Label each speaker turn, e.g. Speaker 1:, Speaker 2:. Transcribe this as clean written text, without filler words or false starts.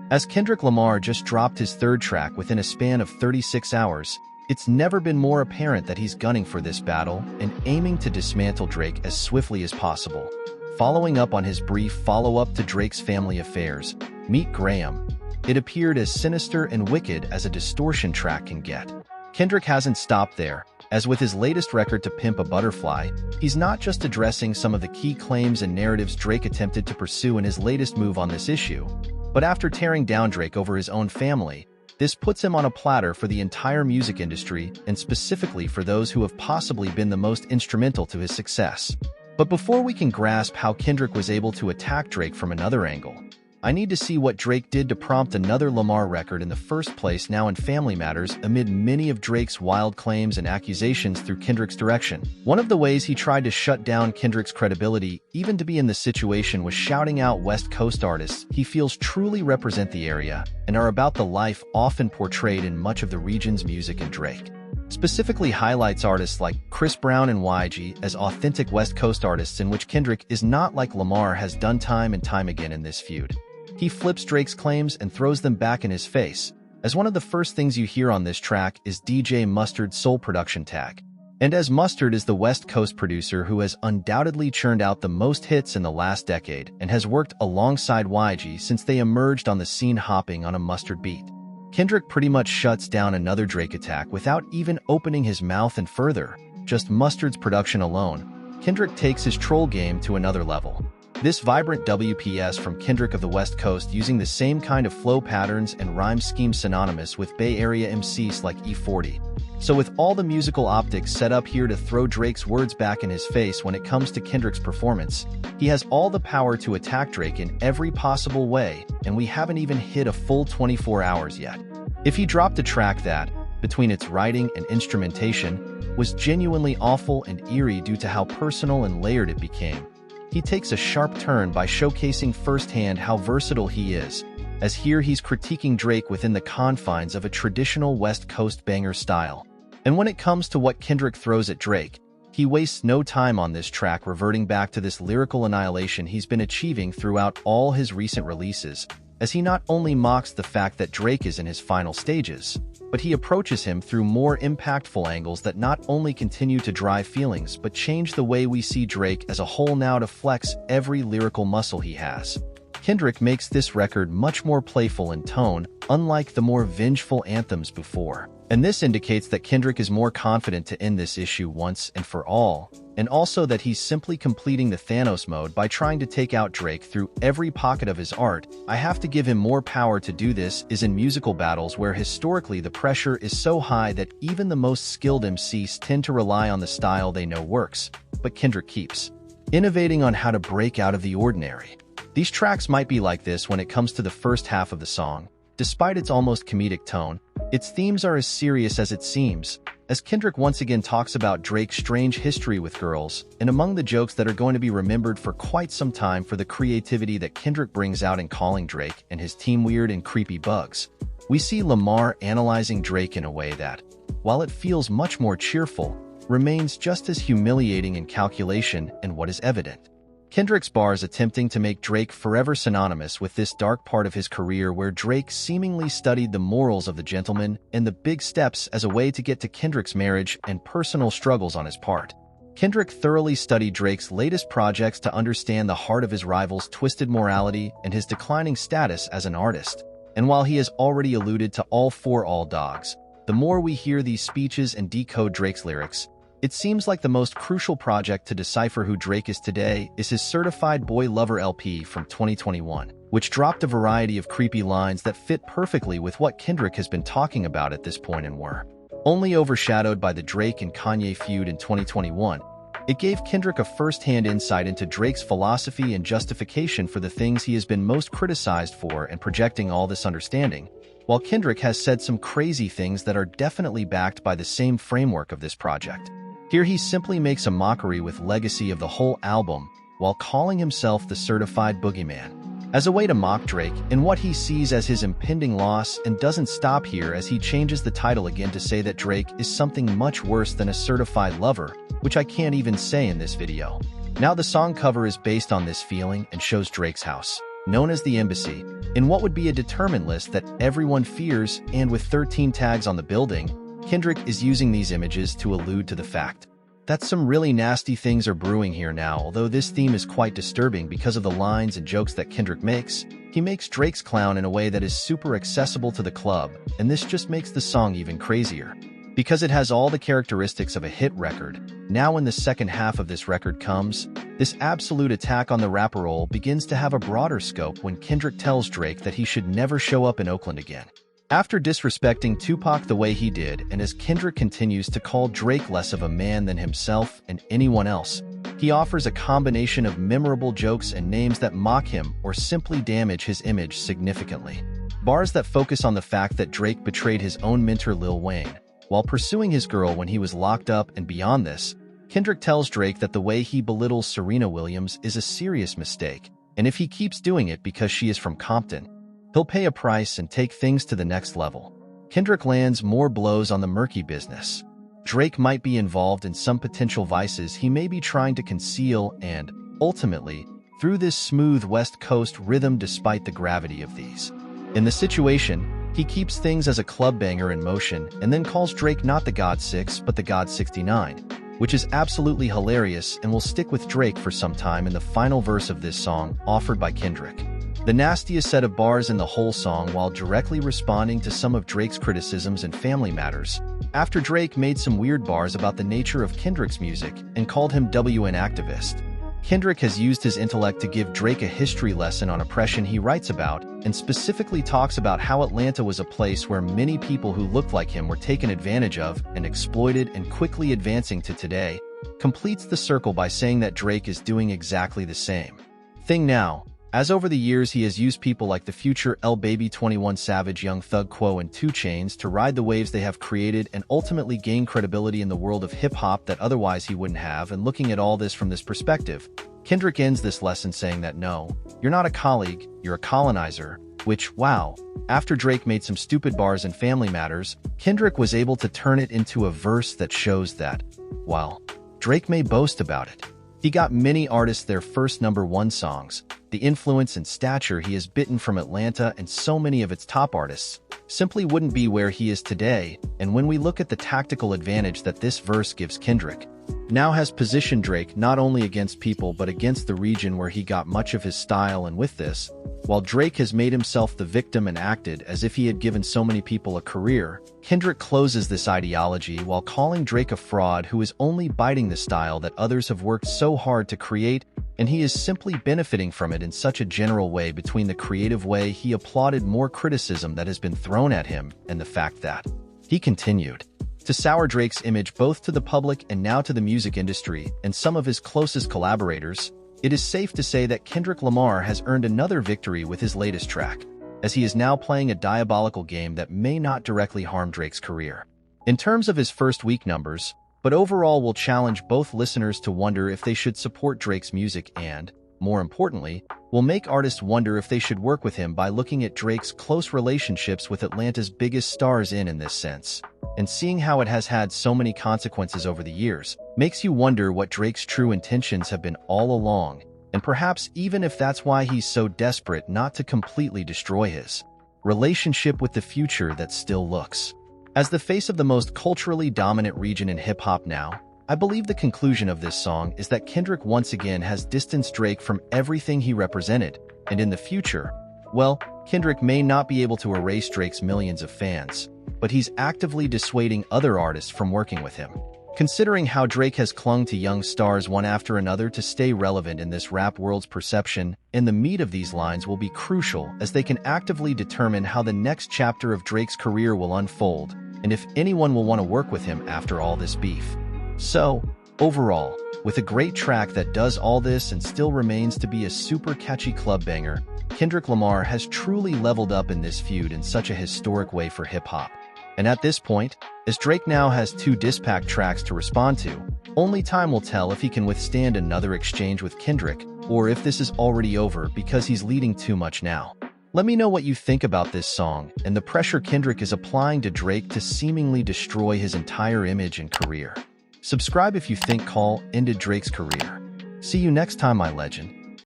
Speaker 1: As Kendrick Lamar just dropped his third track within a span of 36 hours, it's never been more apparent that he's gunning for this battle and aiming to dismantle Drake as swiftly as possible. Following up on his brief follow-up to Drake's Family Affairs, Meet Graham, it appeared as sinister and wicked as a distortion track can get. Kendrick hasn't stopped there. As with his latest record To Pimp a Butterfly, he's not just addressing some of the key claims and narratives Drake attempted to pursue in his latest move on this issue, but after tearing down Drake over his own family, this puts him on a platter for the entire music industry and specifically for those who have possibly been the most instrumental to his success. But before we can grasp how Kendrick was able to attack Drake from another angle, I need to see what Drake did to prompt another Lamar record in the first place now in Family Matters amid many of Drake's wild claims and accusations through Kendrick's direction. One of the ways he tried to shut down Kendrick's credibility, even to be in this situation, was shouting out West Coast artists he feels truly represent the area and are about the life often portrayed in much of the region's music, and Drake specifically highlights artists like Chris Brown and YG as authentic West Coast artists, in which Kendrick is not like Lamar has done time and time again in this feud. He flips Drake's claims and throws them back in his face, as one of the first things you hear on this track is DJ Mustard's sole production tag. And as Mustard is the West Coast producer who has undoubtedly churned out the most hits in the last decade and has worked alongside YG since they emerged on the scene hopping on a Mustard beat, Kendrick pretty much shuts down another Drake attack without even opening his mouth, and further, just Mustard's production alone, Kendrick takes his troll game to another level. This vibrant WPS from Kendrick of the West Coast, using the same kind of flow patterns and rhyme scheme synonymous with Bay Area MCs like E40. So with all the musical optics set up here to throw Drake's words back in his face when it comes to Kendrick's performance, he has all the power to attack Drake in every possible way, and we haven't even hit a full 24 hours yet. If he dropped a track that, between its writing and instrumentation, was genuinely awful and eerie due to how personal and layered it became, he takes a sharp turn by showcasing firsthand how versatile he is, as here he's critiquing Drake within the confines of a traditional West Coast banger style. And when it comes to what Kendrick throws at Drake, he wastes no time on this track, reverting back to this lyrical annihilation he's been achieving throughout all his recent releases, as he not only mocks the fact that Drake is in his final stages, but he approaches him through more impactful angles that not only continue to drive feelings but change the way we see Drake as a whole now to flex every lyrical muscle he has. Kendrick makes this record much more playful in tone, unlike the more vengeful anthems before. And this indicates that Kendrick is more confident to end this issue once and for all, and also that he's simply completing the Thanos mode by trying to take out Drake through every pocket of his art. I have to give him more power to do this is in musical battles where historically the pressure is so high that even the most skilled MCs tend to rely on the style they know works, but Kendrick keeps innovating on how to break out of the ordinary. These tracks might be like this when it comes to the first half of the song. Despite its almost comedic tone, its themes are as serious as it seems, as Kendrick once again talks about Drake's strange history with girls, and among the jokes that are going to be remembered for quite some time for the creativity that Kendrick brings out in calling Drake and his team weird and creepy bugs, we see Lamar analyzing Drake in a way that, while it feels much more cheerful, remains just as humiliating in calculation and what is evident. Kendrick's bars attempting to make Drake forever synonymous with this dark part of his career where Drake seemingly studied the morals of the gentleman and the big steps as a way to get to Kendrick's marriage and personal struggles on his part. Kendrick thoroughly studied Drake's latest projects to understand the heart of his rival's twisted morality and his declining status as an artist. And while he has already alluded to all four all dogs, the more we hear these speeches and decode Drake's lyrics, it seems like the most crucial project to decipher who Drake is today is his Certified Boy Lover LP from 2021, which dropped a variety of creepy lines that fit perfectly with what Kendrick has been talking about at this point and were only overshadowed by the Drake and Kanye feud in 2021. It gave Kendrick a first-hand insight into Drake's philosophy and justification for the things he has been most criticized for, and projecting all this understanding, while Kendrick has said some crazy things that are definitely backed by the same framework of this project. Here he simply makes a mockery with legacy of the whole album while calling himself the Certified Boogeyman, as a way to mock Drake and what he sees as his impending loss, and doesn't stop here as he changes the title again to say that Drake is something much worse than a certified lover, which I can't even say in this video. Now the song cover is based on this feeling and shows Drake's house, known as the Embassy, in what would be a determined list that everyone fears, and with 13 tags on the building, Kendrick is using these images to allude to the fact that some really nasty things are brewing here now. Although this theme is quite disturbing because of the lines and jokes that Kendrick makes, he makes Drake's clown in a way that is super accessible to the club, and this just makes the song even crazier. Because it has all the characteristics of a hit record, now when the second half of this record comes, this absolute attack on the rapper role begins to have a broader scope when Kendrick tells Drake that he should never show up in Oakland again. After disrespecting Tupac the way he did, and as Kendrick continues to call Drake less of a man than himself and anyone else, he offers a combination of memorable jokes and names that mock him or simply damage his image significantly. Bars that focus on the fact that Drake betrayed his own mentor Lil Wayne while pursuing his girl when he was locked up, and beyond this, Kendrick tells Drake that the way he belittles Serena Williams is a serious mistake, and if he keeps doing it because she is from Compton, he'll pay a price and take things to the next level. Kendrick lands more blows on the murky business. Drake might be involved in some potential vices he may be trying to conceal, and, ultimately, through this smooth West Coast rhythm despite the gravity of these. In the situation, he keeps things as a club banger in motion and then calls Drake not the God 6 but the God 69, which is absolutely hilarious and will stick with Drake for some time in the final verse of this song, offered by Kendrick. The nastiest set of bars in the whole song while directly responding to some of Drake's criticisms and family matters, after Drake made some weird bars about the nature of Kendrick's music and called him WN activist. Kendrick has used his intellect to give Drake a history lesson on oppression he writes about, and specifically talks about how Atlanta was a place where many people who looked like him were taken advantage of and exploited, and quickly advancing to today, completes the circle by saying that Drake is doing exactly the same thing now, as over the years he has used people like the future L Baby 21 Savage, Young Thug, Quo, and 2 Chainz to ride the waves they have created and ultimately gain credibility in the world of hip-hop that otherwise he wouldn't have. And looking at all this from this perspective, Kendrick ends this lesson saying that no, you're not a colleague, you're a colonizer, which, wow, after Drake made some stupid bars in Family Matters, Kendrick was able to turn it into a verse that shows that, while Drake may boast about it, he got many artists their first #1 songs. The influence and stature he has bitten from Atlanta and so many of its top artists simply wouldn't be where he is today, and when we look at the tactical advantage that this verse gives Kendrick, now has positioned Drake not only against people but against the region where he got much of his style. And with this, while Drake has made himself the victim and acted as if he had given so many people a career, Kendrick closes this ideology while calling Drake a fraud who is only biting the style that others have worked so hard to create, and he is simply benefiting from it in such a general way. Between the creative way he applauded more criticism that has been thrown at him and the fact that he continued to sour Drake's image both to the public and now to the music industry and some of his closest collaborators, it is safe to say that Kendrick Lamar has earned another victory with his latest track, as he is now playing a diabolical game that may not directly harm Drake's career in terms of his first week numbers, but overall will challenge both listeners to wonder if they should support Drake's music and, more importantly, will make artists wonder if they should work with him by looking at Drake's close relationships with Atlanta's biggest stars in this sense, and seeing how it has had so many consequences over the years, makes you wonder what Drake's true intentions have been all along, and perhaps even if that's why he's so desperate not to completely destroy his relationship with the future that still looks. As the face of the most culturally dominant region in hip-hop now, I believe the conclusion of this song is that Kendrick once again has distanced Drake from everything he represented, and in the future, well, Kendrick may not be able to erase Drake's millions of fans, but he's actively dissuading other artists from working with him. Considering how Drake has clung to young stars one after another to stay relevant in this rap world's perception, and the meat of these lines will be crucial as they can actively determine how the next chapter of Drake's career will unfold, and if anyone will want to work with him after all this beef. So, overall, with a great track that does all this and still remains to be a super catchy club banger, Kendrick Lamar has truly leveled up in this feud in such a historic way for hip-hop. And at this point, as Drake now has 2 diss-pack tracks to respond to, only time will tell if he can withstand another exchange with Kendrick, or if this is already over because he's leading too much now. Let me know what you think about this song and the pressure Kendrick is applying to Drake to seemingly destroy his entire image and career. Subscribe if you think Call ended Drake's career. See you next time, my legend.